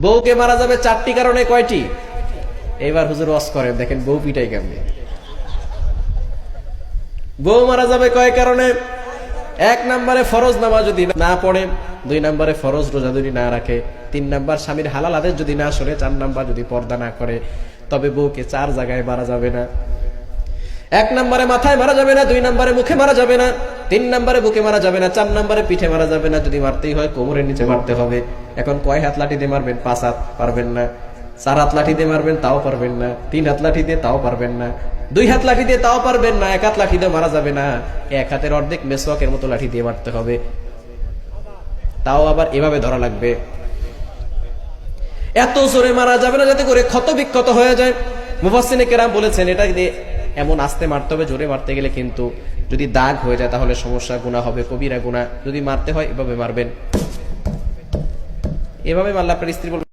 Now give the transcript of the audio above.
বউকে মারা যাবে চারটি কারণে, কয়টি? এবার হুজুর ওয়াজ করেন, দেখেন বউ পিটাই কেমনে। বউ মারা যাবে কয় কারণে? এক নম্বরে ফরজ নামাজ যদি না পড়ে, দুই নম্বরে ফরজ রোজা যদি না রাখে, তিন নম্বর স্বামীর হালাল আদেশ যদি না শুনে, চার নম্বর যদি পর্দা না করে, তবে বউকে চার জায়গায় মারা যাবে না। এক নম্বরে মাথায় মারা যাবে না, দুই নম্বরে মুখে মারা যাবে না, তিন নম্বরে বুকে মারা যাবে না, চার নম্বরে পিঠে মারা যাবে না, যদি মারতেই হয় কোমরের নিচে মারতে হবে। এখন কয় হাত লাঠি দিয়ে মারবেন? 5 হাত, পারবেন না। 4 হাত লাঠি দিয়ে মারবেন, তাও পারবেন না। 3 হাত লাঠি দিয়ে, তাও পারবেন না। 2 হাত লাঠি দিয়ে, তাও পারবেন না। 1 হাত লাঠি দিয়ে মারা যাবে না, 1 হাতের অর্ধেক মেসওয়াকের মতো লাঠি দিয়ে মারতে হবে, তাও আবার এভাবে ধরা লাগবে। এত জোরে মারা যাবে না যাতে করে ক্ষত বিক্ষত হয়ে যায়। মুফাসসিরিনে কেরাম বলেছেন এটা দিয়ে এমন আস্তে মারতে হবে, জোরে মারতে গেলে কিন্তু যদি দাগ হয়ে যায় তাহলে সমস্যা, গুনাহ হবে, কবিরা গুনাহ। যদি মারতে হয় এভাবে মারবেন, এভাবে মারলে আপনার স্ত্রী বলবে